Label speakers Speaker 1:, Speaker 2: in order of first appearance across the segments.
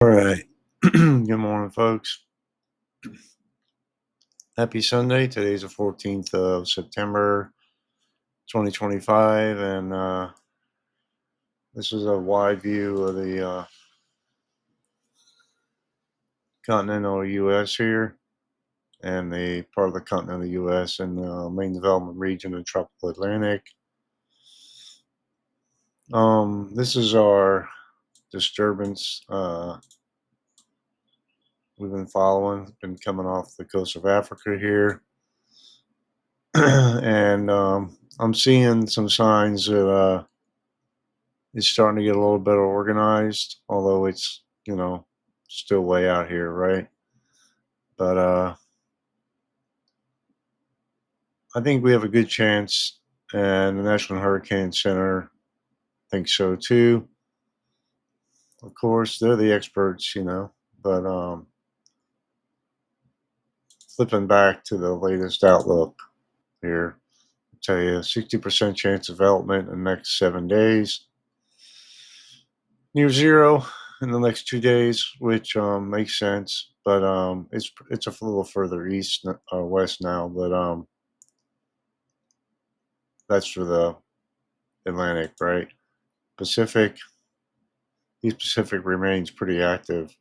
Speaker 1: All right. Good morning, folks. Happy Sunday. Today's the 14th of September, 2025. And this is a wide view of the Continental U.S. here and the part of the Continental U.S. and the main development region of the Tropical Atlantic. This is our disturbance we've been following. Been coming off the coast of Africa here. And I'm seeing some signs that it's starting to get a little better organized, although it's, still way out here, right? But I think we have a good chance, and the National Hurricane Center thinks so too. Of course, they're the experts, but flipping back to the latest outlook here, I'll tell you 60% chance of development in the next 7 days, near zero in the next 2 days, which makes sense. But it's a little further east, west now. But that's for the Atlantic, right? Pacific, East Pacific remains pretty active.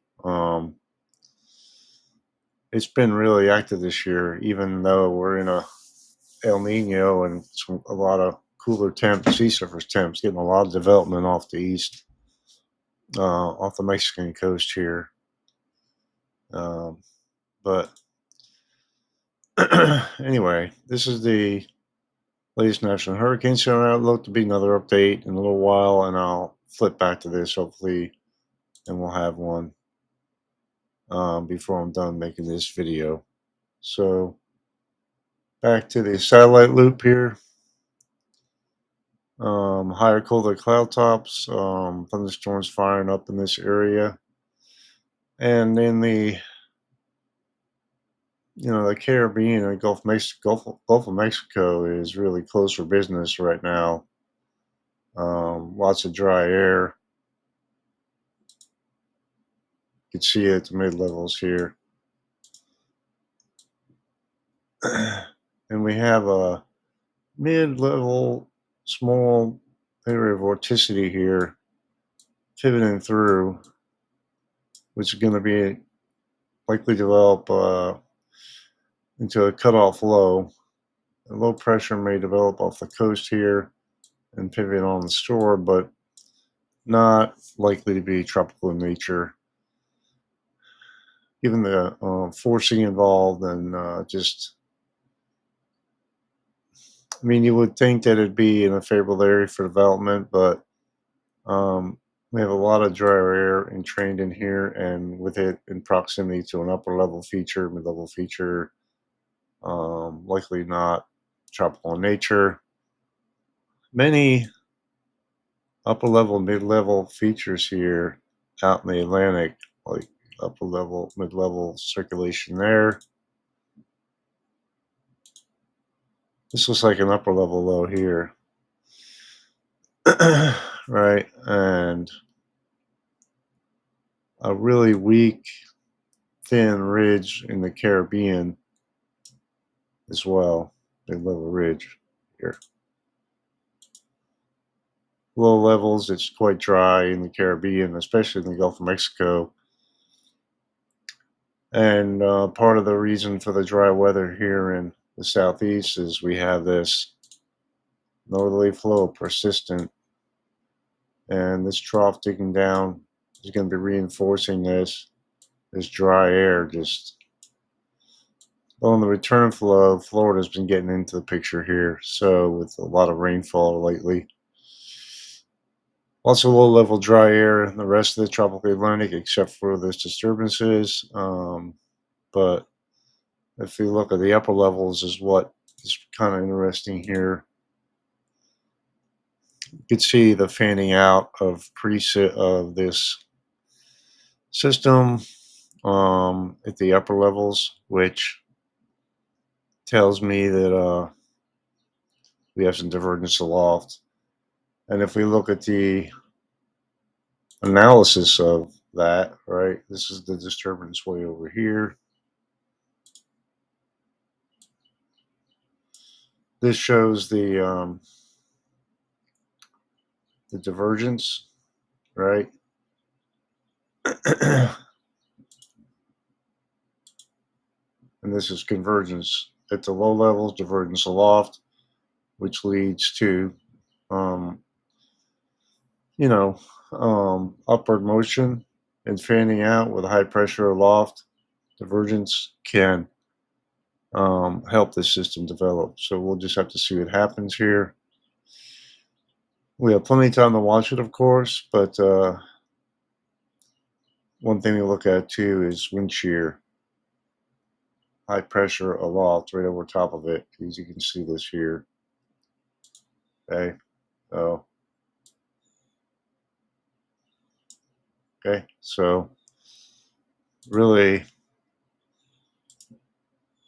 Speaker 1: It's been really active this year, even though we're in a El Nino and a lot of cooler temps, sea surface temps, getting a lot of development off the east, off the Mexican coast here. But anyway, this is the latest National Hurricane Center outlook. To be another update in a little while, and I'll flip back to this hopefully, and we'll have one before I'm done making this video. So back to the satellite loop here. Higher colder cloud tops, thunderstorms firing up in this area, and in the the Caribbean and Gulf of Mexico is really closed for business right now. Lots of dry air. You can see it at the mid levels here. And we have a mid-level small area of vorticity here pivoting through, which is going to be likely develop into a cutoff low. A low pressure may develop off the coast here and pivot on the shore, but not likely to be tropical in nature, given the forcing involved and you would think that it'd be in a favorable area for development, but we have a lot of dry air entrained in here, and with it in proximity to an upper level feature, mid-level feature, likely not tropical in nature. Many upper level, mid-level features here out in the Atlantic, like upper level, mid-level circulation there. This looks like an upper level low here. Right, and a really weak, thin ridge in the Caribbean as well, mid-level ridge here. Low levels, it's quite dry in the Caribbean, especially in the Gulf of Mexico. And part of the reason for the dry weather here in the southeast is we have this northerly flow persistent, and this trough digging down is going to be reinforcing this dry air. Just on the return flow, Florida's been getting into the picture here, so with a lot of rainfall lately. Also low level dry air in the rest of the tropical Atlantic except for those disturbances. But if you look at the upper levels is what is kind of interesting here. You can see the fanning out of this system at the upper levels, which tells me that we have some divergence aloft. And if we look at the analysis of that, right? This is the disturbance way over here. This shows the divergence, right? And this is convergence at the low levels, divergence aloft, which leads to, um, you know, upward motion and fanning out with high pressure aloft. Divergence can help this system develop. So we'll just have to see what happens here. We have plenty of time to watch it, of course, but one thing to look at too is wind shear. High pressure aloft right over top of it, as you can see this here. Okay, so really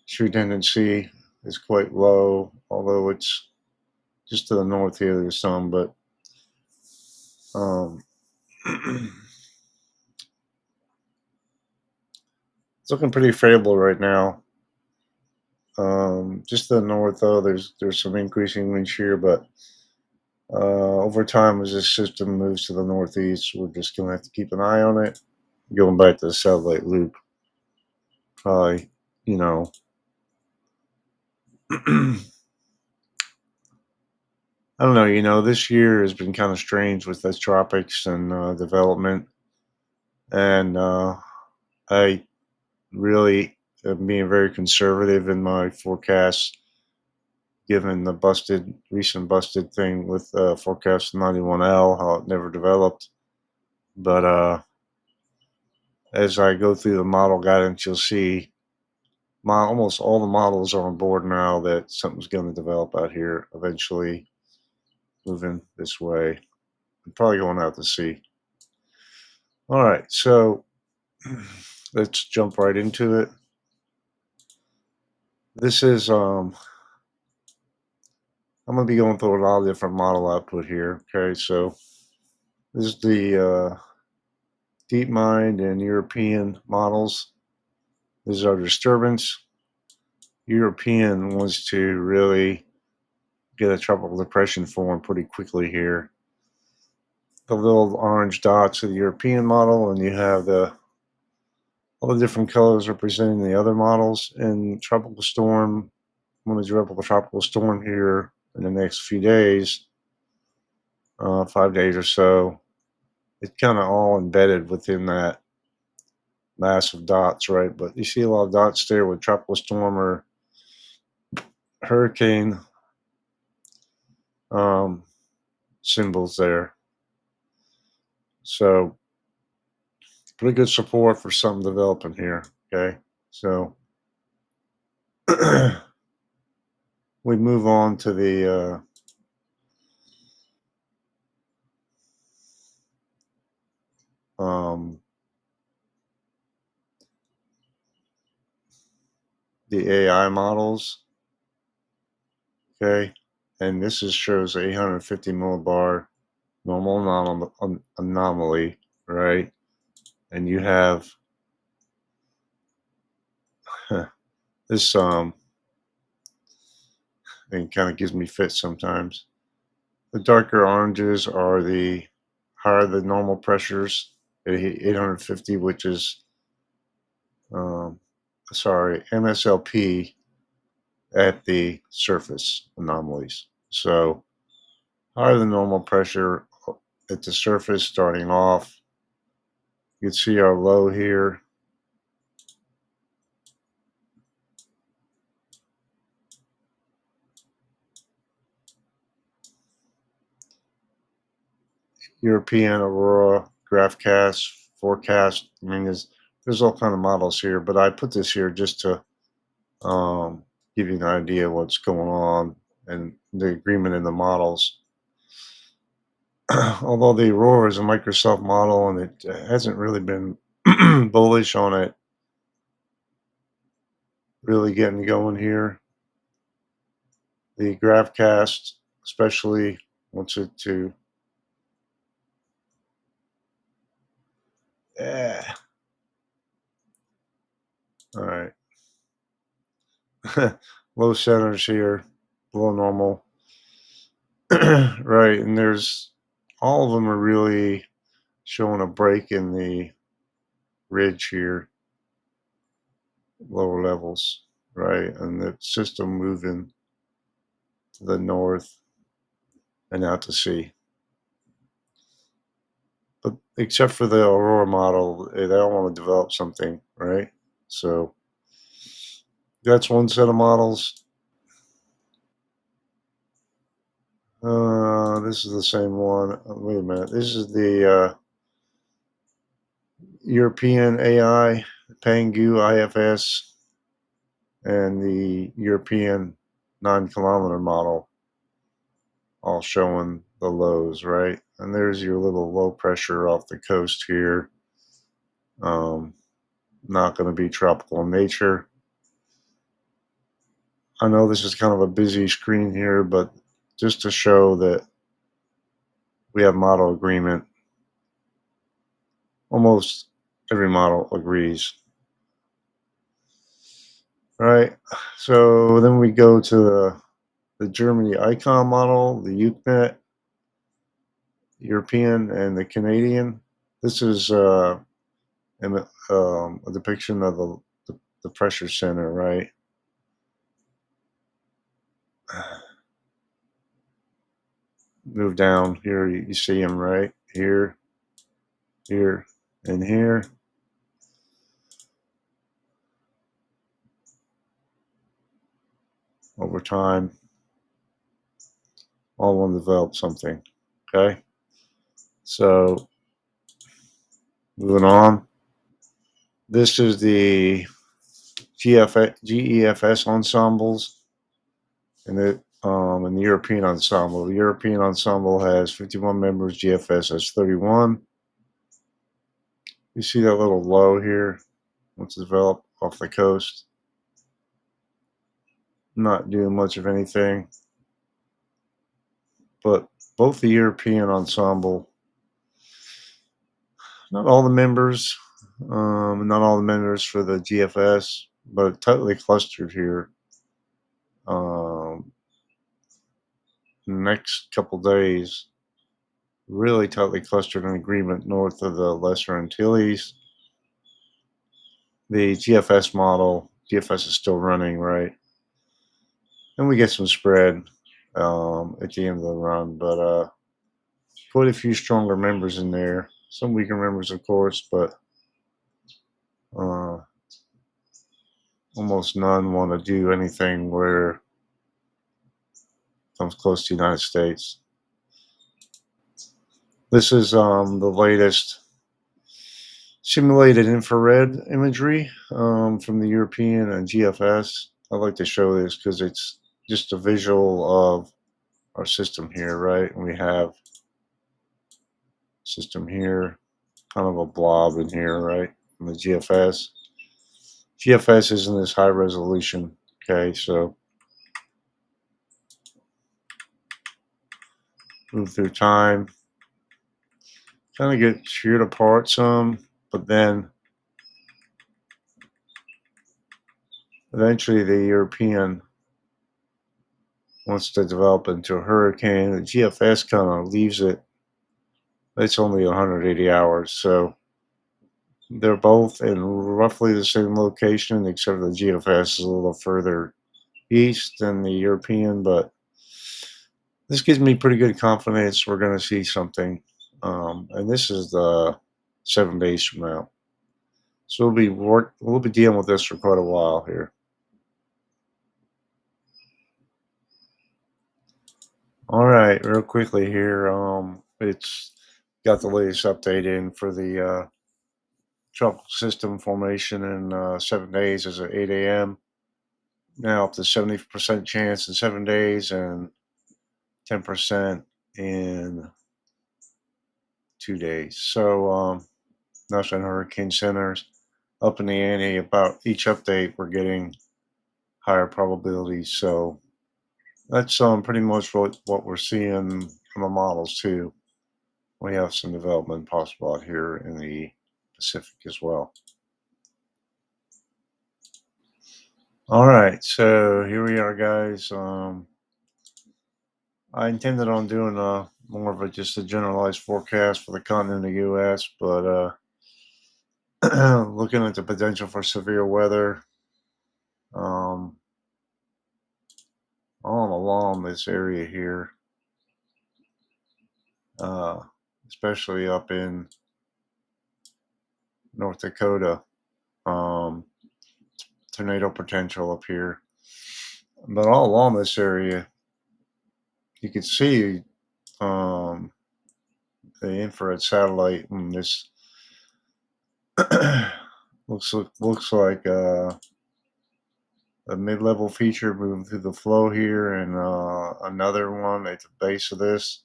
Speaker 1: shear tendency is quite low, although it's just to the north here there's some, but it's looking pretty favorable right now. Just to the north though, there's some increasing wind shear, but over time as this system moves to the northeast, we're just gonna have to keep an eye on it. Going back to the satellite loop, probably, you know, I don't know. This year has been kind of strange with the tropics and development, and I really am being very conservative in my forecasts, given the recent busted thing with forecast 91L, how it never developed. But as I go through the model guidance, you'll see almost all the models are on board now that something's going to develop out here eventually, moving this way. I'm probably going out to sea. All right, so let's jump right into it. This is I'm going to be going through a lot of different model output here. Okay, so this is the DeepMind and European models. This is our disturbance. European wants to really get a tropical depression form pretty quickly here. The little orange dots of the European model, and you have all the different colors representing the other models. And tropical storm, I'm going to develop a tropical storm here in the next few days, 5 days or so. It's kind of all embedded within that mass of dots, right? But you see a lot of dots there with tropical storm or hurricane um, symbols there. So pretty good support for something developing here. Okay, so we move on to the AI models. Okay, and this shows 850 millibar normal anomaly, right? And you have this thing kind of gives me fits sometimes. The darker oranges are the higher the normal pressures at 850, which is MSLP at the surface anomalies. So higher than normal pressure at the surface starting off. You can see our low here. European aurora graphcast forecast. I mean, there's all kind of models here, but I put this here just to give you an idea of what's going on and the agreement in the models. Although the aurora is a Microsoft model and it hasn't really been bullish on it really getting going here. The GraphCast especially wants it to Yeah. All right. Low centers here, below normal. Right, and there's all of them are really showing a break in the ridge here, lower levels, right, and the system moving to the north and out to sea. But except for the Aurora model, they all want to develop something, right? So that's one set of models. This is the same one. Wait a minute. This is the European AI, PanguIFS, and the European 9 kilometer model, all showing the lows, right? And there's your little low pressure off the coast here. Not going to be tropical in nature. I know this is kind of a busy screen here, but just to show that we have model agreement. Almost every model agrees. Right. So then we go to the Germany icon model, the UKMET, European, and the Canadian. This is a depiction of the pressure center, right? Move down here, you see them right here, here, and here. Over time, all want to develop something. Okay, so moving on. This is the GEFS ensembles and the European ensemble. The European ensemble has 51 members. GFS has 31. You see that little low here? Once developed off the coast, not doing much of anything. But both the European ensemble, not all the members, not all the members for the GFS, but tightly clustered here. Next couple days, really tightly clustered in agreement north of the Lesser Antilles. The GFS model, GFS is still running, right? And we get some spread at the end of the run, but quite a few stronger members in there. Some weaker members, of course, but uh, almost none want to do anything where it comes close to the United States. This is the latest simulated infrared imagery from the European and GFS. I like to show this because it's just a visual of our system here, right? And we have system here, kind of a blob in here, right? From the GFS. GFS isn't this high resolution, okay? So move through time, kind of get sheared apart some, but then eventually the European wants to develop into a hurricane. The GFS kind of leaves it. It's only 180 hours, so they're both in roughly the same location, except the GFS is a little further east than the European, but this gives me pretty good confidence we're going to see something. And this is the 7 days from now. So we'll be dealing with this for quite a while here. All right, real quickly here. It's got the latest update in for the tropical system formation in 7 days as at 8 a.m. Now up to 70% chance in 7 days and 10% in 2 days. So National Hurricane Center's up in the ante about each update. We're getting higher probabilities. So that's pretty much what we're seeing from the models too. We have some development possible out here in the Pacific as well. All right, so here we are, guys. I intended on doing more of just a generalized forecast for the continental U.S., but looking at the potential for severe weather um, all along this area here, uh, especially up in North Dakota. Tornado potential up here, but all along this area, you can see um, the infrared satellite, and this looks like a mid-level feature moving through the flow here, and another one at the base of this.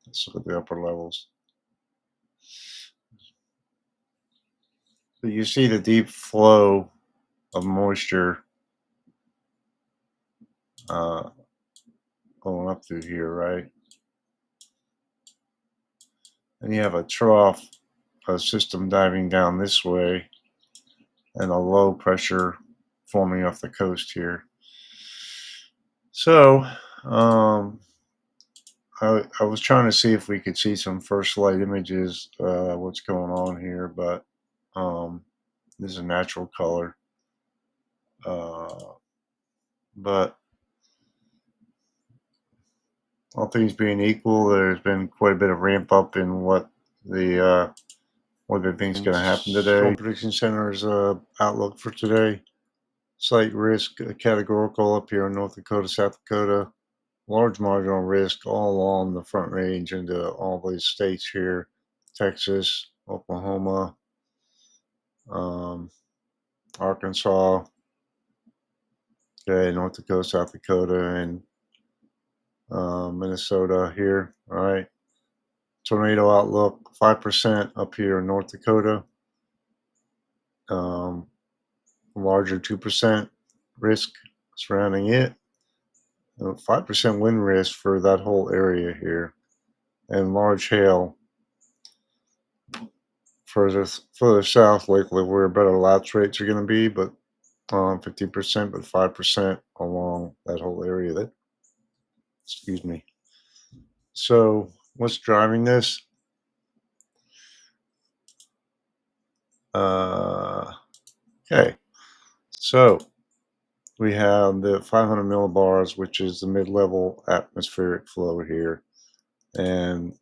Speaker 1: Let's look at the upper levels. So you see the deep flow of moisture uh, going up through here, right? And you have a trough, a system diving down this way, and a low pressure forming off the coast here. So I was trying to see if we could see some first light images, what's going on here, but this is a natural color. But all things being equal, there's been quite a bit of ramp up in what the think's going to happen today. Storm Prediction Center's outlook for today: slight risk, categorical up here in North Dakota, South Dakota. Large marginal risk all along the Front Range into all these states here: Texas, Oklahoma, Arkansas, okay, North Dakota, South Dakota, and Minnesota here. All right. Tornado outlook 5% up here in North Dakota. Larger 2% risk surrounding it. 5% wind risk for that whole area here, and large hail further south, likely where better lapse rates are going to be, but 15%, but 5% along that whole area. That, excuse me. So what's driving this? Okay, so we have the 500 millibars, which is the mid-level atmospheric flow here, and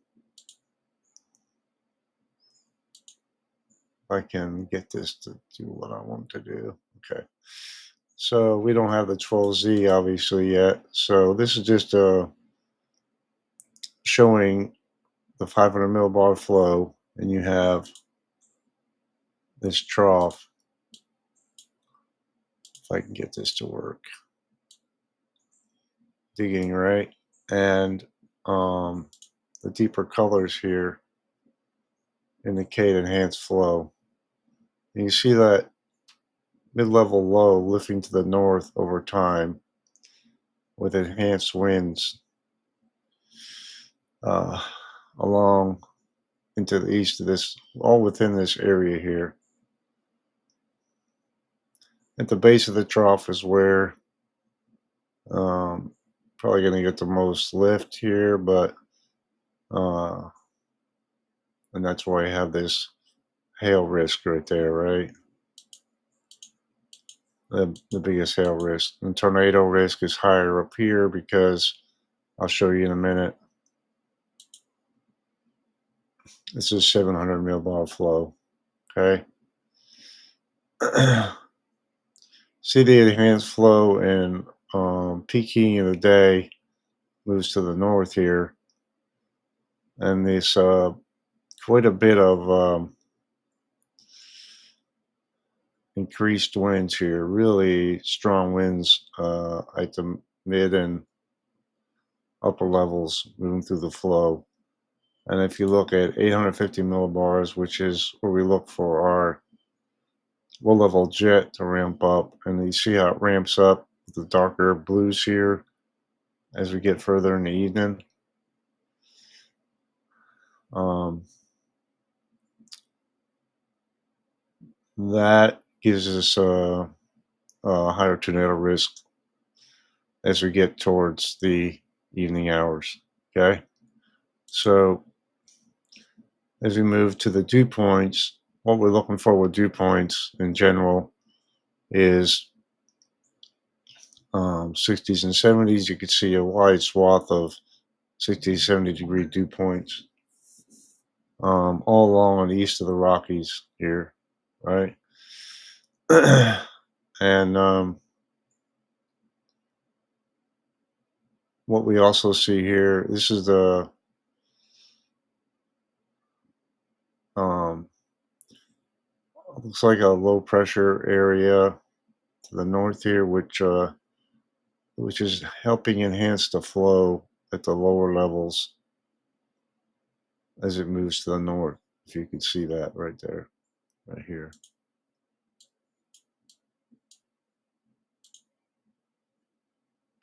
Speaker 1: I can get this to do what I want to do. Okay, so we don't have the 12Z obviously yet, so this is just showing the 500 millibar flow, and you have this trough. If I can get this to work, digging right, and the deeper colors here indicate enhanced flow. And you see that mid-level low lifting to the north over time with enhanced winds along into the east of this, all within this area here. At the base of the trough is where probably going to get the most lift here, but and that's why I have this hail risk right there, right? The biggest hail risk. And tornado risk is higher up here because I'll show you in a minute. This is 700 millibar flow. Okay. See the enhanced flow, and peaking of the day moves to the north here, and this quite a bit of increased winds here, really strong winds at the mid and upper levels moving through the flow. And if you look at 850 millibars, which is where we look for our low-level jet to ramp up, and you see how it ramps up with the darker blues here as we get further in the evening. that gives us a higher tornado risk as we get towards the evening hours. Okay, so as we move to the dew points, what we're looking for with dew points in general is 60s and 70s. You could see a wide swath of 60 to 70 degree dew points all along on the east of the Rockies here, right? And what we also see here, this is the looks like a low pressure area to the north here, which is helping enhance the flow at the lower levels as it moves to the north. If you can see that right there, right here.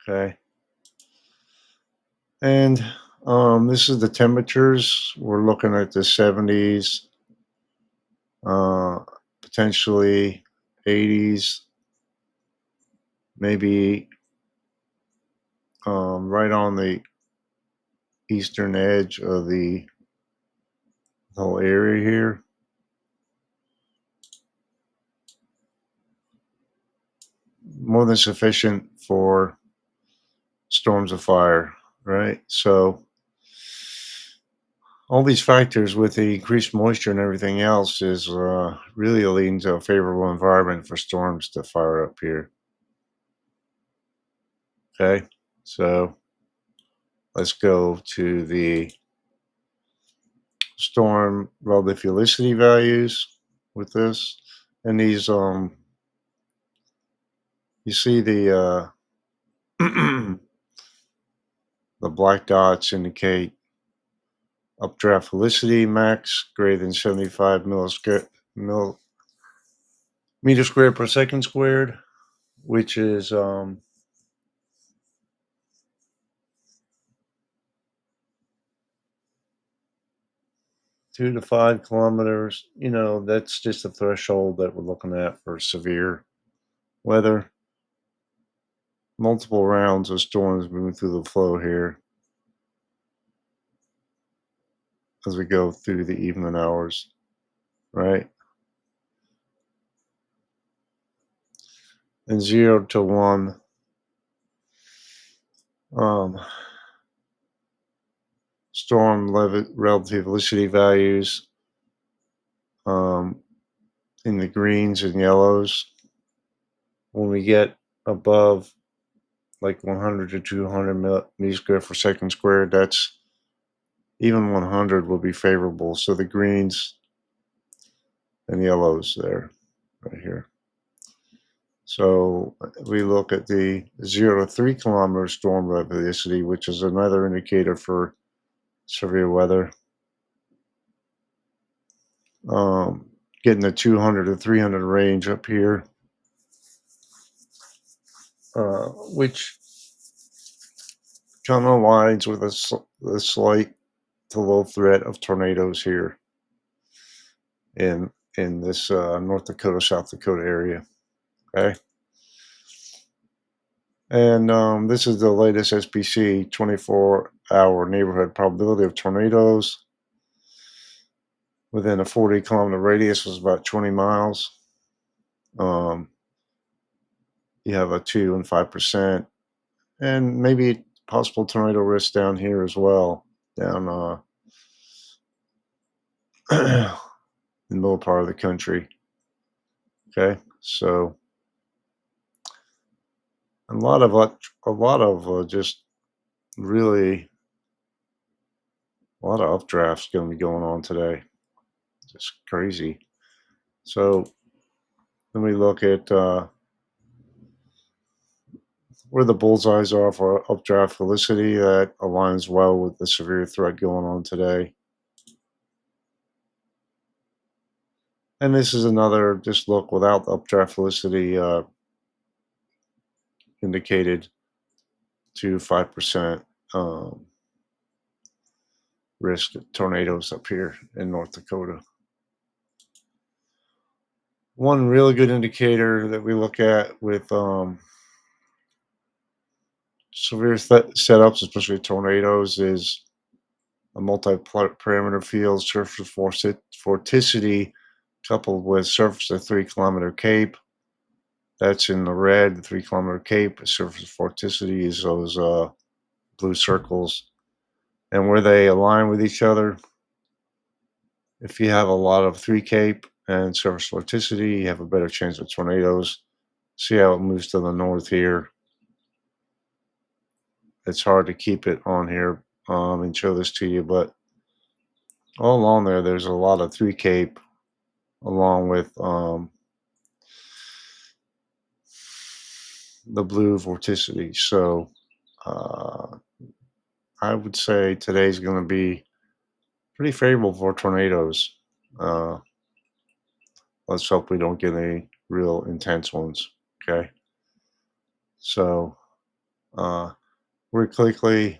Speaker 1: Okay. And this is the temperatures. We're looking at the 70s, uh, potentially 80s, maybe right on the eastern edge of the whole area here. More than sufficient for storms of fire, right? So all these factors with the increased moisture and everything else is really leading to a favorable environment for storms to fire up here. Okay, so let's go to the storm relative felicity values with this. And these, you see the the black dots indicate updraft felicity max greater than 75 meter squared per second squared, which is 2 to 5 kilometers. You know, that's just a threshold that we're looking at for severe weather. Multiple rounds of storms moving through the flow here as we go through the evening hours, right? And 0 to 1, um, storm relative velocity values um, in the greens and yellows. When we get above like 100 to 200 meters squared per second squared, that's even 100 will be favorable. So the greens and yellows there, right here. So we look at the 0 to 3 kilometer storm velocity, which is another indicator for severe weather. Getting the 200 to 300 range up here, which kind of aligns with a slight to low threat of tornadoes here in this North Dakota, South Dakota area. Okay. And this is the latest SPC 24-hour neighborhood probability of tornadoes within a 40-kilometer radius was about 20 miles. You have a 2 and 5%, and maybe possible tornado risk down here as well, down in the middle part of the country. Okay, so a lot of just really a lot of updrafts going to be going on today. Just crazy. So then we look at where the bullseyes are for updraft felicity. That aligns well with the severe threat going on today. And this is another just look without updraft felicity indicated to 5% risk of tornadoes up here in North Dakota. One really good indicator that we look at with severe setups, especially tornadoes, is a multi-parameter field surface vorticity coupled with surface of 3 kilometer cape. That's in the red. The 3 kilometer cape. Surface vorticity is those blue circles, and where they align with each other. If you have a lot of 3 cape and surface vorticity, you have a better chance of tornadoes. See how it moves to the north here. It's hard to keep it on here and show this to you, but all along there, there's a lot of 3 cape along with the blue vorticity. So uh, I would say today's going to be pretty favorable for tornadoes. Uh, let's hope we don't get any real intense ones. Okay. So uh, we quickly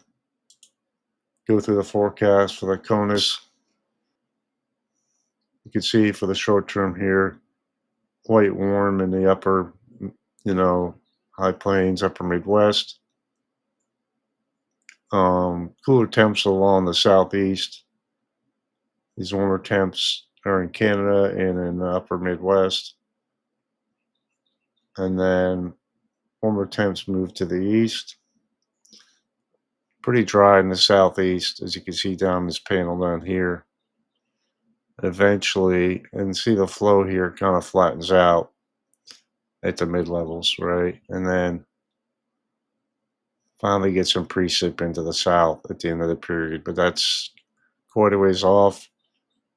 Speaker 1: go through the forecast for the CONUS. You can see for the short term here, quite warm in the upper, high plains, upper Midwest. Cooler temps along the southeast. These warmer temps are in Canada and in the upper Midwest. And then warmer temps move to the east. Pretty dry in the southeast, as you can see down this panel down here. Eventually, and see the flow here kind of flattens out at the mid levels, right? And then finally get some precip into the south at the end of the period. But that's quite a ways off.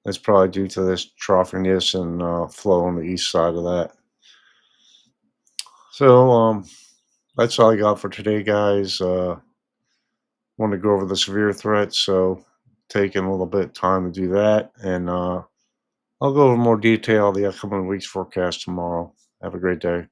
Speaker 1: That's probably due to this troughiness and flow on the east side of that. So that's all I got for today, guys. Want to go over the severe threats, so taking a little bit of time to do that, and I'll go over more detail the upcoming week's forecast tomorrow. Have a great day.